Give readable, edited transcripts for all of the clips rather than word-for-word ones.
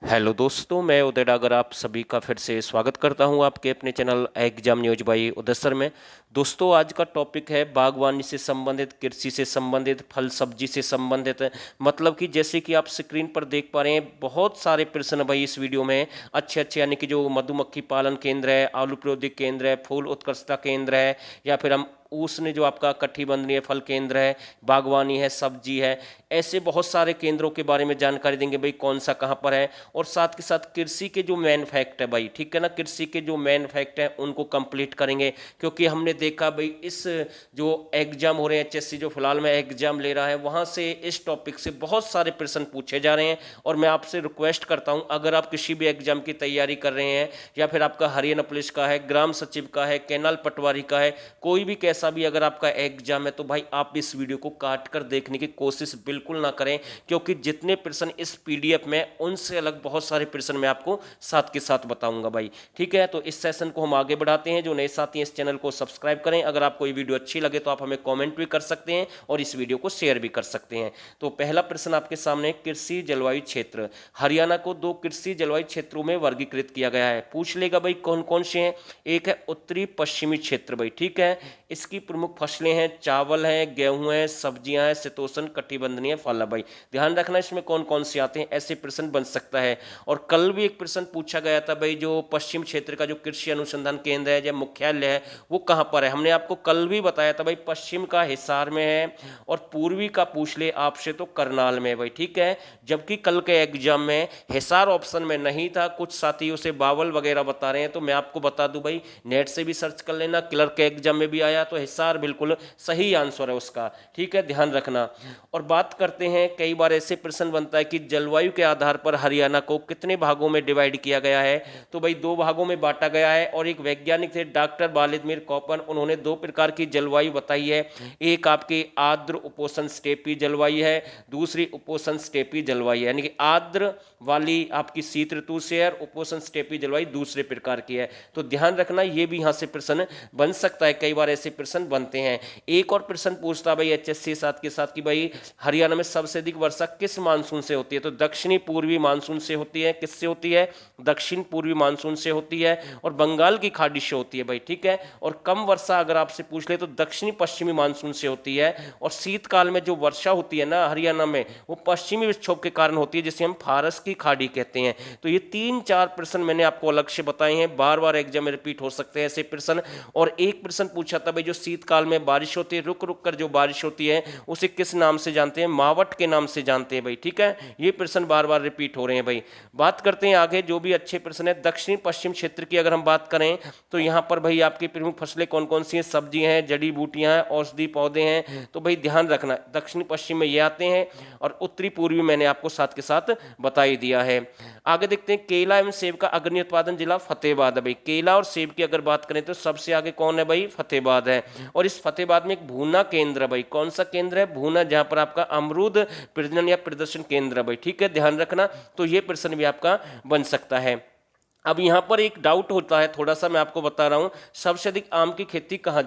Hello दोस्तों, मैं उदय डागर आप सभी का फिर से स्वागत करता हूं आपके अपने channel exam news by Uday sir में। दोस्तों, आज का टॉपिक है बागवानी से संबंधित, कृषि से संबंधित, फल सब्जी से संबंधित। मतलब कि जैसे कि आप स्क्रीन पर देख पा रहे हैं, बहुत सारे प्रश्न भाई इस वीडियो में अच्छे अच्छे, यानी कि जो मधुमक्खी पालन केंद्र है, आलू प्रौद्योगिक केंद्र है, फूल उत्कृष्टता केंद्र है, या फिर हम उसने जो आपका कटिबंधनीय फल केंद्र है, बागवानी है, सब्जी है, ऐसे बहुत सारे केंद्रों के बारे में जानकारी देंगे भाई, कौन सा कहाँ पर है। और साथ के साथ कृषि के जो मेन फैक्ट है भाई, ठीक है ना, कृषि के जो मेन फैक्ट है उनको कंप्लीट करेंगे। क्योंकि हमने देखा भाई, इस जो एग्जाम हो रहे हैं, एचएससी जो फिलहाल में एग्जाम ले रहा है, वहाँ से इस टॉपिक से बहुत सारे प्रश्न पूछे जा रहे हैं। और मैं आपसे रिक्वेस्ट करता हूँ, अगर आप किसी भी एग्जाम की तैयारी कर रहे हैं, या फिर आपका हरियाणा पुलिस का है, ग्राम सचिव का है, कैनाल पटवारी का है, कोई भी कैसा भी अगर आपका एग्जाम है, तो भाई आप इस वीडियो को काट कर देखने की कोशिश बिल्कुल ना करें। क्योंकि जितने प्रश्न इस पीडीएफ में, उनसे अलग बहुत सारे प्रश्न मैं आपको साथ के साथ बताऊंगा भाई। ठीक है, तो इस सेशन को हम आगे बढ़ाते हैं। जो नए साथी हैं, इस चैनल को सब्सक्राइब करें। अगर आपको ये वीडियो अच्छी लगे तो आप हमें कमेंट भी कर सकते हैं और इस वीडियो को शेयर भी कर सकते हैं। तो पहला प्रश्न आपके सामने, कृषि जलवायु क्षेत्र। हरियाणा को 2 कृषि जलवायु क्षेत्रों में वर्गीकृत किया गया है। पूछ लेगा भाई कौन कौन से हैं। एक है उत्तरी पश्चिमी क्षेत्र भाई, ठीक है। इसकी प्रमुख फसलें हैं, चावल है, गेहूं है, सब्जियां हैं, शीतोष्ण कटिबंधनीय फल है भाई। ध्यान रखना इसमें कौन कौन से आते हैं, ऐसे प्रश्न बन सकता है। और कल भी एक प्रश्न पूछा गया था भाई, जो पश्चिम क्षेत्र का जो कृषि अनुसंधान केंद्र है, जो मुख्यालय है, वो कहाँ पर है। हमने आपको कल भी बताया था भाई, पश्चिम का हिसार में है, और पूर्वी का पूछ ले आपसे तो करनाल में है भाई, ठीक है। जबकि कल के एग्जाम में हिसार ऑप्शन में नहीं था, कुछ साथी उसे बावल वगैरह बता रहे हैं, तो मैं आपको बता दूं भाई, नेट से भी सर्च कर लेना, क्लर्क के एग्जाम में भी आया, तो हिसार बिल्कुल सही आंसर है उसका, ठीक है, ध्यान रखना। और बात करते हैं, कई बार ऐसे प्रश्न बनता है कि जलवायु के आधार पर हरियाणा को कितने भागों में डिवाइड किया गया है। तो भाई 2 भागों में बांटा गया है। और एक वैज्ञानिक थे डॉक्टर वालिदमीर कॉपन, उन्होंने 2 प्रकार की जलवायु बताई है। एक आपकी आर्द्र उपोष्ण स्टेपी जलवायु है, दूसरी उपोष्ण स्टेपी जलवायु है। यानी कि आर्द्र वाली आपकी शीत ऋतु से है, उपोष्ण स्टेपी जलवायु दूसरे प्रकार की है। तो ध्यान रखना, ये भी यहाँ से प्रश्न बन सकता है, कई बार ऐसे प्रश्न बनते हैं। एक और प्रश्न पूछता भाई एचएससी साथ के साथ कि भाई हरियाणा में सबसे अधिक वर्षा किस मानसून से होती है। तो दक्षिणी पूर्वी मानसून से होती है। किससे होती है? दक्षिण पूर्वी मानसून से होती है, और बंगाल की खाड़ी से होती है भाई, ठीक है। और कम वर्षा अगर आपसे पूछ ले तो दक्षिणी पश्चिमी मानसून से होती है। और शीतकाल में जो वर्षा होती है ना हरियाणा में, वो पश्चिमी विक्षोभ के कारण होती है, जिसे हम फारस की खाड़ी कहते हैं। तो ये 3-4 प्रश्न मैंने आपको अलग से बताए हैं, बार बार एग्जाम में रिपीट हो सकते हैं ऐसे प्रश्न। और एक प्रश्न पूछा था भाई, जो शीतकाल में बारिश होती है, रुक रुक कर जो बारिश होती है, उसे किस नाम से जानते हैं? मावट के नाम से जानते हैं भाई, ठीक है। ये प्रश्न बार बार रिपीट हो रहे हैं भाई। बात करते हैं आगे, जो भी अच्छे प्रश्न है। दक्षिण पश्चिम क्षेत्र की अगर हम बात करें, तो यहाँ पर भाई आपकी प्रमुख फसलें कौन कौन सी हैं? सब्जी हैं, जड़ी बूटियां हैं, औषधि पौधे हैं। तो भाई ध्यान रखना, दक्षिण पश्चिम में ये आते हैं, और उत्तरी पूर्वी मैंने आपको साथ के साथ बता ही दिया है। आगे देखते हैं, केला एवं सेब का अग्रणी उत्पादन जिला फतेहाबाद है भाई। केला और सेब की अगर बात करें तो सबसे आगे कौन है भाई? फतेहाबाद है। और इस फतेहाबाद में एक भूना केंद्र है भाई। कौन सा केंद्र है? भूना, जहां पर आपका अमरूद प्रजनन या प्रदर्शन केंद्र है भाई, ठीक है, ध्यान रखना। तो ये प्रश्न भी आपका बन सकता है। अब यहाँ पर एक डाउट होता है थोड़ा सा, मैं आपको बता रहा हूँ, सबसे अधिक आम की खेती कहाँ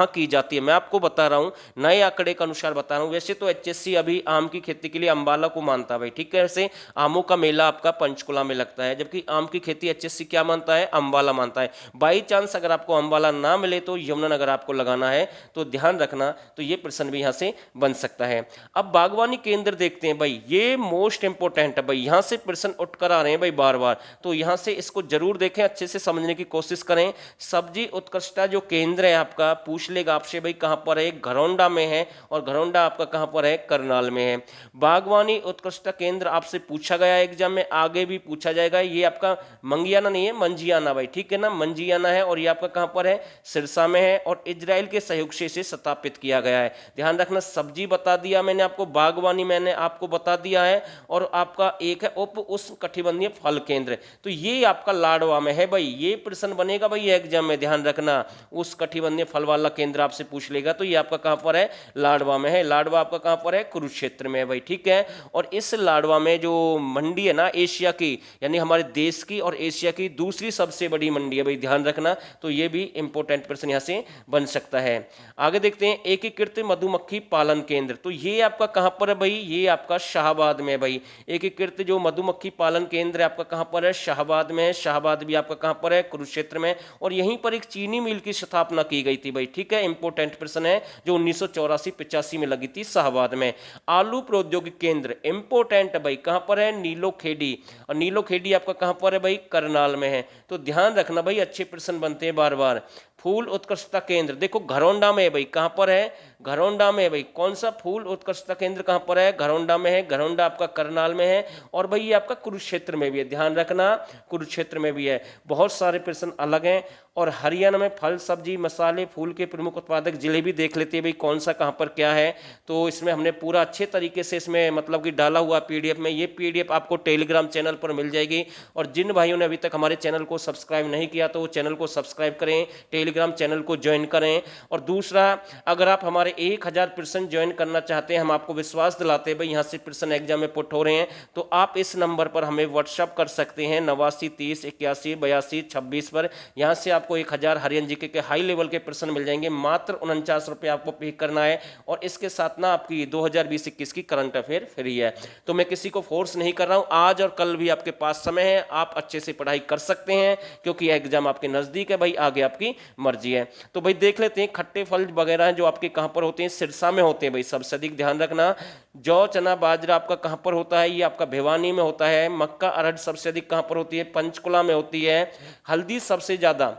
की जाती है। मैं आपको बता रहा हूँ, नए आंकड़े के अनुसार बता रहा हूँ। वैसे तो एचएससी अभी आम की खेती के लिए अंबाला को मानता है भाई, ठीक है। ऐसे आमों का मेला आपका पंचकुला में लगता है, जबकि आम की खेती एचएससी क्या मानता है? अंबाला मानता है। बाई चांस अगर आपको अंबाला ना मिले तो यमुनानगर आपको लगाना है, तो ध्यान रखना। तो ये प्रश्न भी यहाँ से बन सकता है। अब बागवानी केंद्र देखते हैं भाई, ये मोस्ट इंपोर्टेंट है भाई, यहाँ से प्रश्न उठकर आ रहे हैं भाई बार बार। तो यहाँ से इसको जरूर देखें, अच्छे से समझने की कोशिश करें। सब्जी उत्कृष्टता जो केंद्र है आपका, पूछ लेगा आपसे भाई कहां पर है? घरौंडा में है। और घरौंडा आपका कहां पर है? करनाल में है। बागवानी उत्कृष्टता केंद्र आपसे पूछा गया एग्जाम में, आगे भी पूछा जाएगा। ये आपका मंगियाना नहीं है, मंजियाना भाई, ठीक है ना, मंजियाना है। और ये आपका कहां पर है? सिरसा में है। और इजराइल के सहयोग से इसे स्थापित किया गया है। ध्यान रखना, सब्जी बता दिया मैंने आपको, बागवानी मैंने आपको बता दिया है, और आपका एक है उप उष्ण कटिबंधीय फल केंद्र। तो ये आपका लाडवा में है भाई। ये प्रश्न बनेगा भाई एग्जाम में, ध्यान रखना। उस कटिबंधीय फल वाला केंद्र आपसे पूछ लेगा, तो ये आपका कहाँ पर है, लाडवा में है। लाडवा आपका कहाँ पर है, कुरुक्षेत्र में है भाई, ठीक है। और इस लाडवा में जो मंडी है ना, एशिया की, यानी हमारे देश की और एशिया की दूसरी सबसे बड़ी मंडी है भाई, ध्यान रखना। तो ये भी इंपॉर्टेंट प्रश्न यहाँ से बन सकता है। आगे देखते हैं, एकीकृत मधुमक्खी पालन केंद्र, तो ये आपका कहाँ पर है भाई, ये आपका शाहबाद में है भाई। एकीकृत जो मधुमक्खी पालन केंद्र है आपका कहाँ पर है, शाहबाद में है। शाहबाद भी आपका कहाँ पर है, कुरुक्षेत्र में। और यहीं पर एक चीनी मिल की स्थापना की गई थी भाई, ठीक है। इंपॉर्टेंट प्रश्न है जो 1984-85 में लगी थी शाहबाद में। आलू प्रौद्योगिक केंद्र, इंपॉर्टेंट भाई, कहाँ पर है, नीलोखेड़ी। और नीलोखेड़ी आपका कहाँ पर है भाई, करनाल में है। तो ध्यान रखना भाई, अच्छे प्रश्न बनते हैं बार बार। फूल उत्कृष्टता केंद्र, देखो घरौंडा में है भाई, कहाँ पर है, घरौंडा में है भाई। कौन सा फूल उत्कृष्टता केंद्र कहाँ पर है, घरौंडा में है। घरौंडा आपका करनाल में है। और भाई ये आपका कुरुक्षेत्र में भी है, ध्यान रखना, कुरुक्षेत्र में भी है। बहुत सारे प्रश्न अलग हैं। और हरियाणा में फल सब्जी मसाले फूल के प्रमुख उत्पादक जिले भी देख लेते हैं भाई, कौन सा कहाँ पर क्या है। तो इसमें हमने पूरा अच्छे तरीके से इसमें मतलब कि डाला हुआ पीडीएफ में। ये पीडीएफ आपको टेलीग्राम चैनल पर मिल जाएगी। और जिन भाइयों ने अभी तक हमारे चैनल को सब्सक्राइब नहीं किया तो वो चैनल को सब्सक्राइब करें, टेलीग्राम चैनल को ज्वाइन करें। और दूसरा, अगर आप हमारे 1000 प्रश्न ज्वाइन करना चाहते हैं, हम आपको विश्वास दिलाते हैं भाई यहाँ से प्रश्न एग्जाम में पुट हो रहे हैं, तो आप इस नंबर पर हमें व्हाट्सअप कर सकते हैं 89 30 81 82 26 पर। यहाँ से आपको 1000 हरियाणा जीके के हाई लेवल के प्रश्न मिल जाएंगे। मात्र 49 रुपये आपको पे करना है। और इसके साथ ना आपकी 2020-21 की करंट अफेयर फ्री है। तो मैं किसी को फोर्स नहीं कर रहा हूँ, आज और कल भी आपके पास समय है, आप अच्छे से पढ़ाई कर सकते हैं, क्योंकि एग्जाम आपके नजदीक है भाई, आगे आपकी मर्जी है। तो भाई देख लेते हैं, खट्टे फल वगैरह जो आपके कहाँ पर होते हैं, सिरसा में होते हैं भाई सबसे अधिक, ध्यान रखना। जौ चना बाजरा आपका कहाँ पर होता है, ये आपका भिवानी में होता है। मक्का अरहर सबसे अधिक कहाँ पर होती है, पंचकुला में होती है। हल्दी सबसे ज्यादा,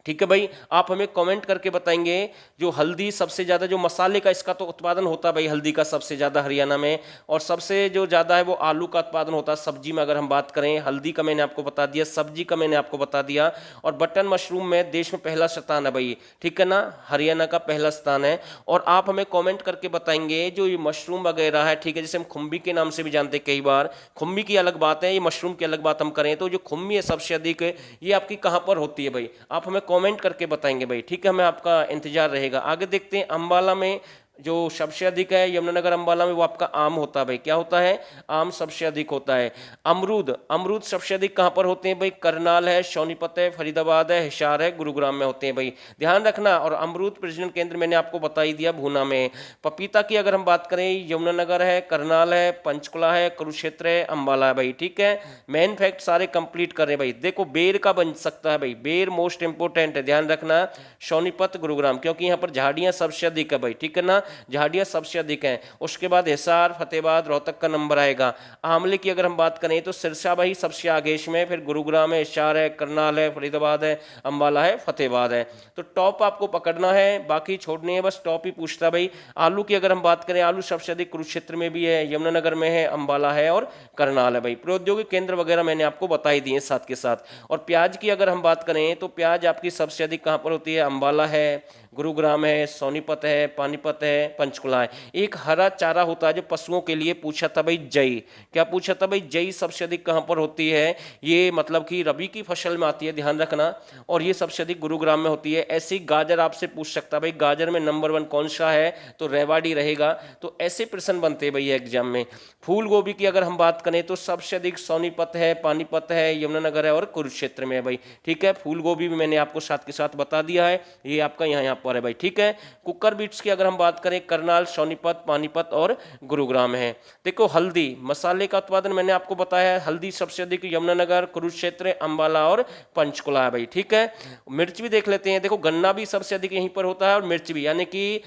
ठीक है भाई, आप हमें कमेंट करके बताएंगे जो हल्दी सबसे ज़्यादा, जो मसाले का इसका तो उत्पादन होता है भाई हल्दी का सबसे ज़्यादा हरियाणा में। और सबसे जो ज़्यादा है वो आलू का उत्पादन होता है। सब्जी में अगर हम बात करें, हल्दी का मैंने आपको बता दिया, सब्जी का मैंने आपको बता दिया। और बटन मशरूम में देश में पहला स्थान है भाई, ठीक है ना, हरियाणा का पहला स्थान है। और आप हमें कॉमेंट करके बताएंगे जो ये मशरूम वगैरह है, ठीक है, जैसे हम खुम्बी के नाम से भी जानते हैं कई बार, खुम्बी की अलग बात है, ये मशरूम की अलग बात हम करें तो जो खुम्बी है सबसे अधिक, ये आपकी कहाँ पर होती है भाई, आप हमें कमेंट करके बताएंगे भाई, ठीक है। हमें आपका इंतजार रहेगा। आगे देखते हैं, अंबाला में जो सबसे अधिक है, यमुनानगर अंबाला में, वो आपका आम होता है भाई। क्या होता है, आम सबसे अधिक होता है। अमरूद, अमरूद सबसे अधिक कहाँ पर होते हैं भाई, करनाल है, सोनीपत है, फरीदाबाद है, हिसार है, गुरुग्राम में होते हैं भाई, ध्यान रखना। और अमरूद प्रजनन केंद्र मैंने आपको बता ही दिया, भूना में। पपीता की अगर हम बात करें, यमुनानगर है, करनाल है, पंचकुला है, कुरुक्षेत्र है, अंबाला है भाई, ठीक है। मेन फैक्ट सारे कंप्लीट कर रहे हैं भाई। देखो बेर का बन सकता है भाई, बेर मोस्ट इंपोर्टेंट है, ध्यान रखना, सोनीपत गुरुग्राम, क्योंकि यहाँ पर झाड़ियाँ सबसे अधिक है भाई, ठीक है ना, झाड़ियाँ सबसे अधिक हैं। उसके बाद हिसार फतेहाबाद रोहतक का नंबर आएगा। आंवले की अगर हम बात करें तो सिरसा भाई सबसे आगे इसमें, फिर गुरुग्राम है, हिसार है, करनाल है, फरीदाबाद है, अंबाला है, फतेहाबाद है। तो टॉप आपको पकड़ना है, बाकी छोड़ने हैं, बस टॉप ही पूछता भाई। आलू की अगर हम बात करें, आलू सबसे अधिक कुरुक्षेत्र में भी है, यमुनानगर में है, अंबाला है और करनाल है भाई। प्रौद्योगिक केंद्र वगैरह मैंने आपको बता ही दिए साथ के साथ। और प्याज की अगर हम बात करें तो प्याज आपकी सबसे अधिक कहाँ पर होती है, अंबाला है, गुरुग्राम है, सोनीपत है, पानीपत है, पंचकुला है। एक हरा चारा होता है जो पशुओं के लिए, पूछा था भाई जई, क्या पूछा था भाई, जई सबसे अधिक कहाँ पर होती है, ये मतलब कि रबी की फसल में आती है, ध्यान रखना। और ये सबसे अधिक गुरुग्राम में होती है। ऐसी गाजर आपसे पूछ सकता है भाई, गाजर में नंबर 1 कौन सा है, तो रेवाड़ी रहेगा। तो ऐसे प्रश्न बनते हैं भाई एग्जाम में। फूल गोभी की अगर हम बात करें तो सबसे अधिक सोनीपत है, पानीपत है, यमुनानगर है और कुरुक्षेत्र में है भाई, ठीक है। फूल गोभी भी मैंने आपको साथ के साथ बता दिया है, ये आपका यहाँ पर है भाई, ठीक है। कुकर बीट्स की अगर हम बात करें, करनाल, सोनीपत, पानीपत और गुरुग्राम है। देखो हल्दी मसाले का उत्पादन मैंने आपको बताया है, हल्दी सबसे अधिक यमुनानगर, कुरुक्षेत्र, अंबाला और पंचकुला है भाई, ठीक है। मिर्च भी देख लेते हैं, देखो गन्ना भी सबसे अधिक यहीं पर होता है और मिर्च भी, यानी कि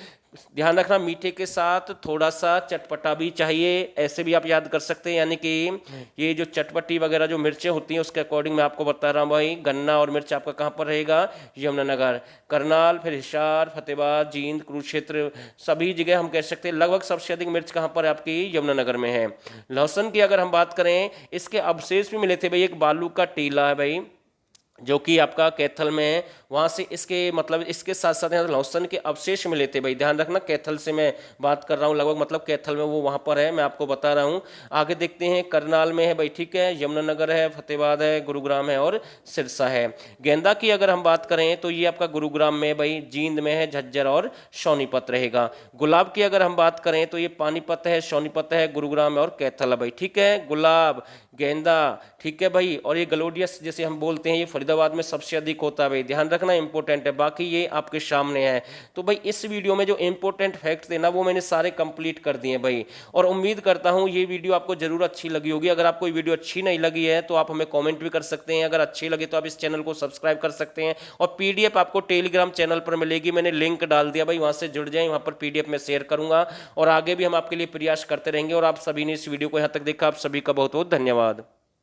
ध्यान रखना मीठे के साथ थोड़ा सा चटपटा भी चाहिए, ऐसे भी आप याद कर सकते हैं। यानी कि ये जो चटपटी वगैरह जो मिर्चें होती हैं उसके अकॉर्डिंग मैं आपको बता रहा हूँ भाई, गन्ना और मिर्च आपका कहाँ पर रहेगा, यमुनानगर, करनाल, फिर हिसार, फतेहाबाद, जींद, कुरुक्षेत्र, सभी जगह हम कह सकते हैं लगभग सबसे अधिक मिर्च कहाँ पर आपकी यमुनानगर में है। लहसुन की अगर हम बात करें, इसके अवशेष भी मिले थे भाई, एक बालू का टीला है भाई, जो कि आपका कैथल में है। वहाँ से इसके मतलब इसके साथ साथ यहाँ लहसुन के अवशेष मिले थे भाई, ध्यान रखना कैथल से मैं बात कर रहा हूँ लगभग, मतलब कैथल में वो वहाँ पर है, मैं आपको बता रहा हूँ। आगे देखते हैं, करनाल में है भाई, ठीक है, यमुनानगर है, फतेहाबाद है, गुरुग्राम है और सिरसा है। गेंदा की अगर हम बात करें तो ये आपका गुरुग्राम में भाई, जींद में है, झज्जर और सोनीपत रहेगा। गुलाब की अगर हम बात करें तो ये पानीपत है, सोनीपत है, गुरुग्राम है और कैथल है भाई, ठीक है। गुलाब, गेंदा, ठीक है भाई, और ये ग्लोडियस जैसे हम बोलते हैं, ये फरीदाबाद में सबसे अधिक होता है भाई, ध्यान रखना, इंपॉर्टेंट है। बाकी ये आपके सामने है। तो भाई इस वीडियो में जो इंपॉर्टेंट फैक्ट थे ना, वो मैंने सारे कंप्लीट कर दिए भाई, और उम्मीद करता हूँ ये वीडियो आपको जरूर अच्छी लगी होगी। अगर आपको ये वीडियो अच्छी नहीं लगी है तो आप हमें कॉमेंट भी कर सकते हैं, अगर अच्छी लगी तो आप इस चैनल को सब्सक्राइब कर सकते हैं। और पीडीएफ आपको टेलीग्राम चैनल पर मिलेगी, मैंने लिंक डाल दिया भाई, वहाँ से जुड़ जाए, वहाँ पर पीडीएफ में शेयर करूंगा, और आगे भी हम आपके लिए प्रयास करते रहेंगे। और आप सभी ने इस वीडियो को यहाँ तक देखा, आप सभी का बहुत बहुत धन्यवाद।